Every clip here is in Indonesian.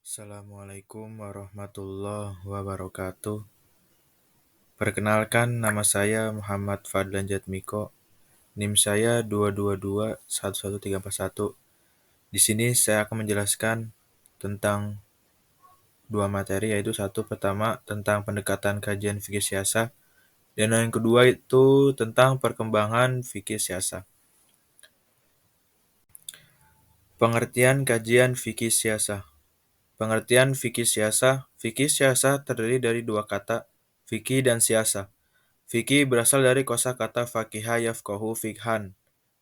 Assalamualaikum warahmatullahi wabarakatuh. Perkenalkan, nama saya Muhammad Fadlan Jatmiko. NIM saya 222 11341. Di sini saya akan menjelaskan tentang dua materi, yaitu satu pertama tentang pendekatan kajian fikih siasah, dan yang kedua itu tentang perkembangan fikih siasah. Pengertian kajian fikih siasah. Pengertian fikih siasah terdiri dari dua kata, fikih dan siasah. Fikih berasal dari kosakata fakiha yafqahu fikhan,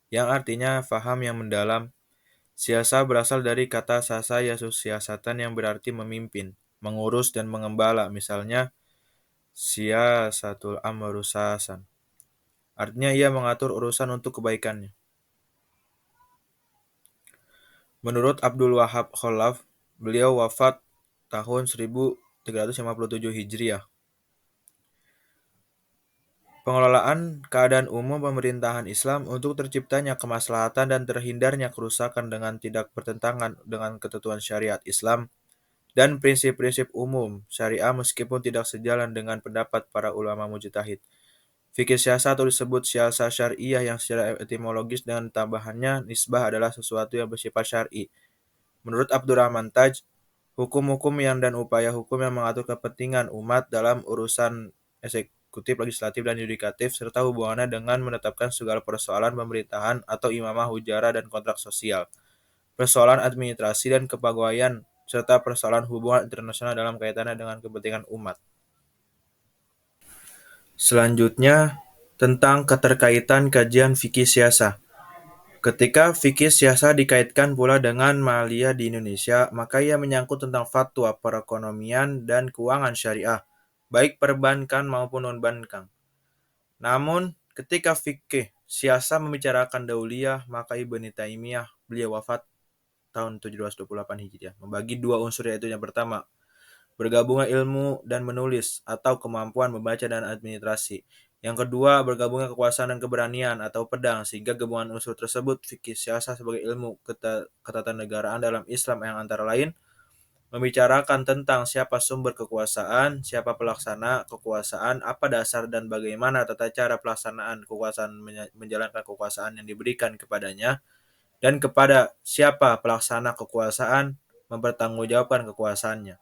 yang artinya faham yang mendalam. Siasah berasal dari kata sasa yasus siasatan yang berarti memimpin, mengurus dan mengembala. Misalnya, siasatul amru sasan. Artinya ia mengatur urusan untuk kebaikannya. Menurut Abdul Wahab Khalaf, beliau wafat tahun 1357 Hijriah. Pengelolaan keadaan umum pemerintahan Islam untuk terciptanya kemaslahatan dan terhindarnya kerusakan dengan tidak bertentangan dengan ketentuan syariat Islam dan prinsip-prinsip umum syariah meskipun tidak sejalan dengan pendapat para ulama mujtahid. Fikih siasah atau disebut siasah syariah yang secara etimologis dengan tambahannya nisbah adalah sesuatu yang bersifat syar'i. Menurut Abdurrahman Taj, hukum-hukum yang dan upaya hukum yang mengatur kepentingan umat dalam urusan eksekutif, legislatif, dan yudikatif, serta hubungannya dengan menetapkan segala persoalan pemerintahan atau imamah, ujara, dan kontrak sosial, persoalan administrasi dan kepegawaian, serta persoalan hubungan internasional dalam kaitannya dengan kepentingan umat. Selanjutnya, tentang keterkaitan kajian fikih siasah. Ketika fikih siasah dikaitkan pula dengan maliyah di Indonesia, maka ia menyangkut tentang fatwa perekonomian dan keuangan syariah, baik perbankan maupun non-bankan. Namun, ketika fikih siasah membicarakan dauliyah, maka Ibnu Taimiyah, beliau wafat tahun 728 Hijriah, membagi dua unsur, yaitu yang pertama, bergabungnya ilmu dan menulis atau kemampuan membaca dan administrasi. Yang kedua, bergabungnya kekuasaan dan keberanian atau pedang, sehingga gabungan unsur tersebut fikih siasah sebagai ilmu ketatanegaraan dalam Islam yang antara lain membicarakan tentang siapa sumber kekuasaan, siapa pelaksana kekuasaan, apa dasar dan bagaimana tata cara pelaksanaan kekuasaan menjalankan kekuasaan yang diberikan kepadanya, dan kepada siapa pelaksana kekuasaan mempertanggungjawabkan kekuasaannya.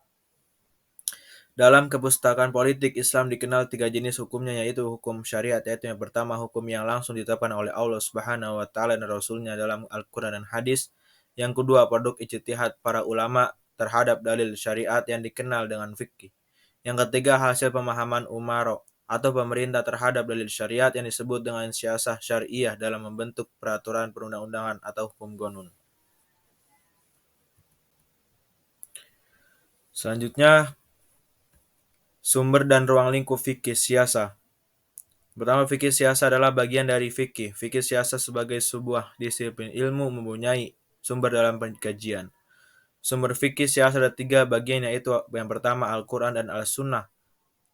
Dalam kepustakaan politik Islam dikenal tiga jenis hukumnya, yaitu hukum syariat, yaitu yang pertama hukum yang langsung ditetapkan oleh Allah Subhanahu wa taala dan Rasulnya dalam Al-Qur'an dan hadis. Yang kedua, produk ijtihad para ulama terhadap dalil syariat yang dikenal dengan fikih. Yang ketiga, hasil pemahaman umaro atau pemerintah terhadap dalil syariat yang disebut dengan siasah syariah dalam membentuk peraturan perundang-undangan atau hukum qanun. Selanjutnya, sumber dan ruang lingkup fikih siasah. Pertama, fikih siasah adalah bagian dari fikih. Fikih siasah sebagai sebuah disiplin ilmu mempunyai sumber dalam pengkajian. Sumber fikih siasah ada tiga bagian, yaitu yang pertama Al-Quran dan Al-Sunnah.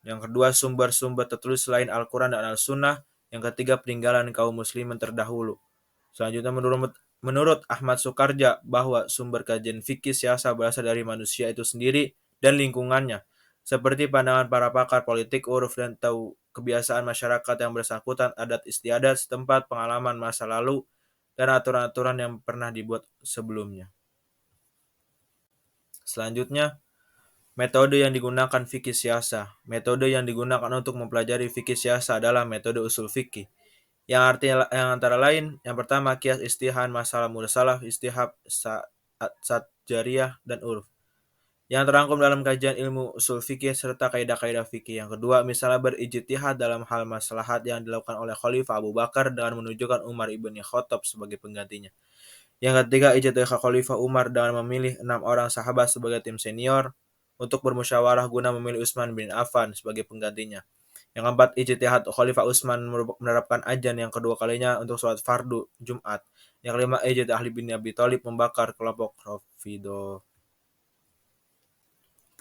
Yang kedua, sumber-sumber tertulis selain Al-Quran dan Al-Sunnah. Yang ketiga, peninggalan kaum muslimin terdahulu. Selanjutnya, menurut Ahmad Sukarja, bahwa sumber kajian fikih siasah berasal dari manusia itu sendiri dan lingkungannya, seperti pandangan para pakar politik, uruf dan tahu kebiasaan masyarakat yang bersangkutan, adat istiadat setempat, pengalaman masa lalu, dan aturan-aturan yang pernah dibuat sebelumnya. Selanjutnya, metode yang digunakan fikih siasah. Metode yang digunakan untuk mempelajari fikih siasah adalah metode usul fikih. Yang artinya yang antara lain, yang pertama kias istihan, masalah mursalah, istihab, satjariyah, dan uruf, yang terangkum dalam kajian ilmu usul fikih serta kaidah-kaidah fikih. Yang kedua, misalnya berijtihad dalam hal maslahat yang dilakukan oleh Khalifah Abu Bakar dengan menunjukkan Umar ibn Khattab sebagai penggantinya. Yang ketiga, ijtihad Khalifah Umar dengan memilih 6 orang sahabat sebagai tim senior untuk bermusyawarah guna memilih Utsman bin Affan sebagai penggantinya. Yang keempat, ijtihad Khalifah Utsman menerapkan azan yang kedua kalinya untuk sholat fardu Jumat. Yang kelima, ijtihad Ali bin Abi Thalib membakar kelompok Rafidhah.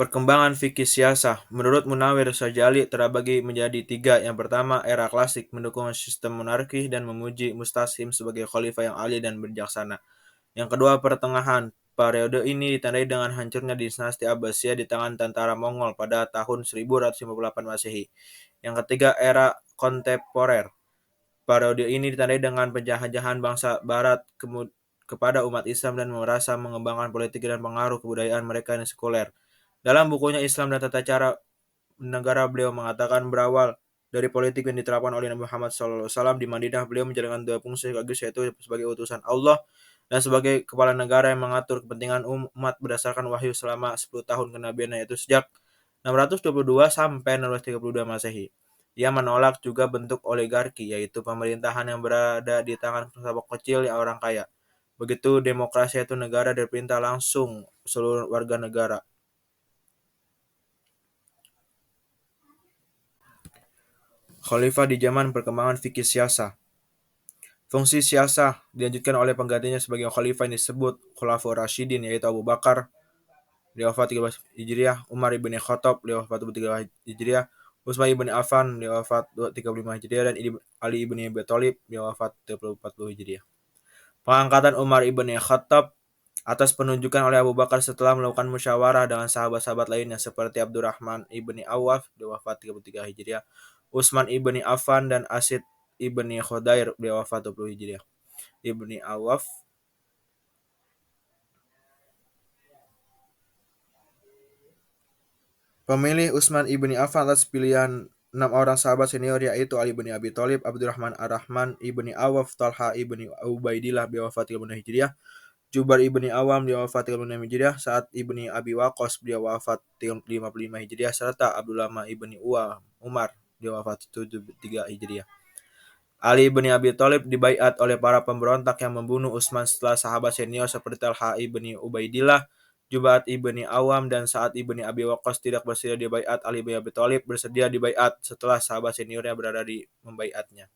Perkembangan fikih siasah. Menurut Munawir Syajali terbagi menjadi tiga. Yang pertama, era klasik mendukung sistem monarki dan memuji Mustasim sebagai khalifah yang adil dan bijaksana. Yang kedua, pertengahan Periode ini ditandai dengan hancurnya dinasti Abbasiyah di tangan tentara Mongol pada tahun 1158 Masehi. Yang ketiga, era kontemporer. Periode ini ditandai dengan penjajahan bangsa Barat kepada umat Islam dan merasa mengembangkan politik dan pengaruh kebudayaan mereka yang sekuler. Dalam bukunya Islam dan Tata Cara Negara, beliau mengatakan berawal dari politik yang diterapkan oleh Nabi Muhammad SAW di Madinah, beliau menjalankan dua fungsi sekaligus, yaitu sebagai utusan Allah dan sebagai kepala negara yang mengatur kepentingan umat berdasarkan wahyu selama 10 tahun kenabiannya, yaitu sejak 622 sampai 632 Masehi. Ia menolak juga bentuk oligarki, yaitu pemerintahan yang berada di tangan kelompok kecil yang orang kaya. Begitu demokrasi, yaitu negara diperintah langsung seluruh warga negara. Khalifah di zaman perkembangan fikih siasah. Fungsi siasah dilanjutkan oleh penggantinya sebagai khalifah yang disebut Khulafaur Rasyidin, yaitu Abu Bakar, beliau wafat 13 Hijriah, Umar ibn Khattab, beliau wafat 23 Hijriah, Utsman ibn Affan, beliau wafat 35 Hijriah, dan Ali ibn Abi Thalib, beliau wafat 40 Hijriah. Pengangkatan Umar ibn Khattab atas penunjukan oleh Abu Bakar setelah melakukan musyawarah dengan sahabat-sahabat lainnya seperti Abdurrahman ibn Awf, beliau wafat 33 Hijriah, Utsman ibn Affan, dan Asid ibn Khudair, beliau wafat 20 Hijriah. Ibni Awf Pemilih Utsman ibni Affan atas pilihan 6 orang sahabat senior, yaitu Ali bin Abi Thalib, Abdurrahman Ar-Rahman ibni Awf, Talha ibni Ubaidillah, beliau wafat 36 Hijriah, Jubair ibni Awam, beliau wafat 36 Hijriah, Sa'ad ibni Abi Waqqas, beliau wafat 55 Hijriah, serta Abdullah ibni Umar, beliau wafat 73 Hijriah. Ali bin Abi Thalib dibaiat oleh para pemberontak yang membunuh Utsman setelah sahabat senior seperti Talha ibni Ubaidillah, Jubair ibni Awam, dan Sa'ad ibni Abi Waqqas tidak bersedia dibaiat. Ali bin Abi Thalib bersedia dibaiat setelah sahabat seniornya berada di membaiatnya.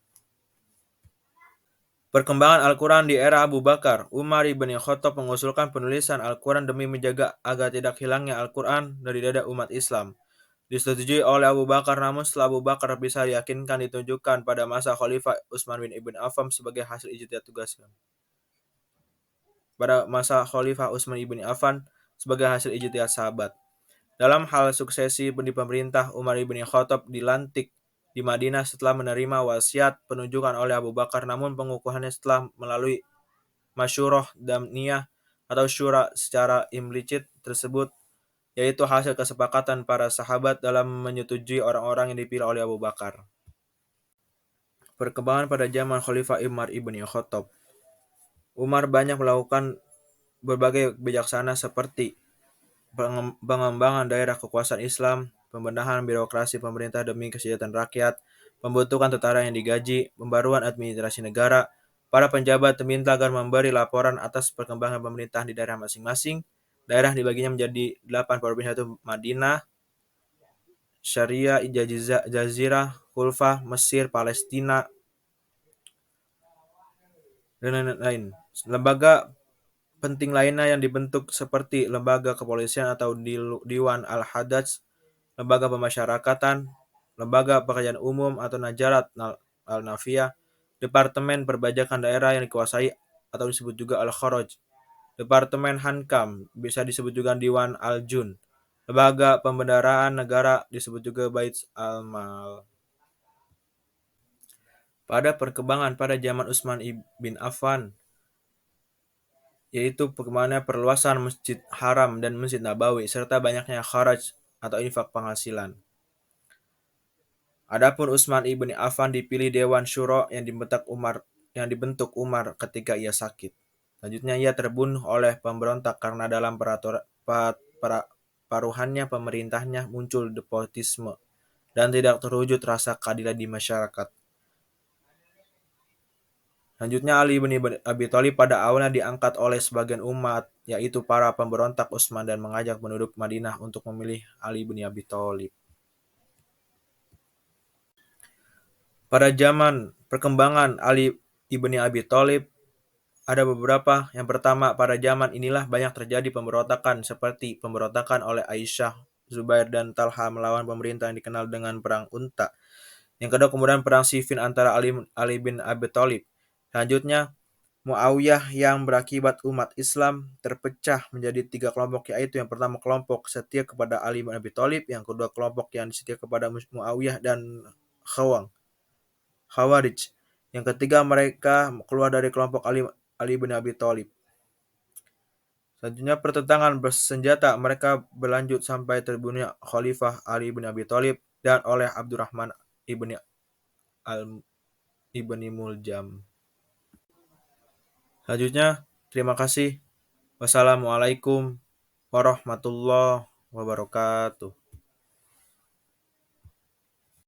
Perkembangan Al-Quran di era Abu Bakar. Umar ibn Khattab mengusulkan penulisan Al-Quran demi menjaga agar tidak hilangnya Al-Quran dari dada umat Islam. Disetujui oleh Abu Bakar, namun setelah Abu Bakar bisa diyakinkan ditunjukkan pada masa Khalifah Utsman bin Ibn Affan sebagai hasil ijtihad tugasnya. Pada masa Khalifah Utsman ibn Affan sebagai hasil ijtihad sahabat. Dalam hal suksesi di pemerintah, Umar ibn Khattab dilantik di Madinah setelah menerima wasiat penunjukan oleh Abu Bakar, namun pengukuhannya setelah melalui masyurah damniyah atau syura secara implicit tersebut, yaitu hasil kesepakatan para sahabat dalam menyetujui orang-orang yang dipilih oleh Abu Bakar. Perkembangan pada zaman Khalifah Umar ibn Khattab. Umar banyak melakukan berbagai bijaksana seperti pengembangan daerah kekuasaan Islam, pembenahan birokrasi pemerintah demi kesejahteraan rakyat, pembentukan tentara yang digaji, pembaruan administrasi negara. Para penjabat diminta agar memberi laporan atas perkembangan pemerintahan di daerah masing-masing. Daerah dibaginya menjadi 8 provinsi, yaitu Madinah, Syariah, Jazirah, Khulafah, Mesir, Palestina, dan lain-lain. Lembaga penting lainnya yang dibentuk seperti lembaga kepolisian atau Diwan Al-Hadaj, lembaga pemasyarakatan, lembaga pekerjaan umum atau Najarat Al-Nafiyah, departemen perbajakan daerah yang dikuasai atau disebut juga Al-Kharaj, departemen Hankam bisa disebut juga Diwan Al-Jun, lembaga pembendaraan negara disebut juga Bait Al-Mal. Pada perkembangan pada zaman Utsman bin Affan, yaitu bagaimana perluasan Masjid Haram dan Masjid Nabawi serta banyaknya kharaj atau infak penghasilan. Adapun Utsman ibn Affan dipilih Dewan Syuro yang dibentuk Umar ketika ia sakit. Selanjutnya ia terbunuh oleh pemberontak karena dalam paruhannya pemerintahnya muncul nepotisme dan tidak terwujud rasa keadilan di masyarakat. Selanjutnya Ali bin Abi Thalib pada awalnya diangkat oleh sebagian umat, yaitu para pemberontak Utsman, dan mengajak penduduk Madinah untuk memilih Ali bin Abi Thalib. Pada zaman perkembangan Ali bin Abi Thalib ada beberapa. Yang pertama, pada zaman inilah banyak terjadi pemberontakan seperti pemberontakan oleh Aisyah, Zubair, dan Talha melawan pemerintah yang dikenal dengan Perang Unta. Yang kedua, kemudian Perang Siffin antara Ali bin Abi Thalib. Selanjutnya, Muawiyah yang berakibat umat Islam terpecah menjadi 3 kelompok, yaitu yang pertama kelompok setia kepada Ali bin Abi Thalib, yang kedua kelompok yang setia kepada Muawiyah dan Khawarij, yang ketiga mereka keluar dari kelompok Ali bin Abi Thalib. Selanjutnya pertentangan bersenjata mereka berlanjut sampai terbunuhnya Khalifah Ali bin Abi Thalib dan oleh Abdurrahman ibni al ibni Muljam. Selanjutnya, terima kasih. Wassalamualaikum warahmatullahi wabarakatuh.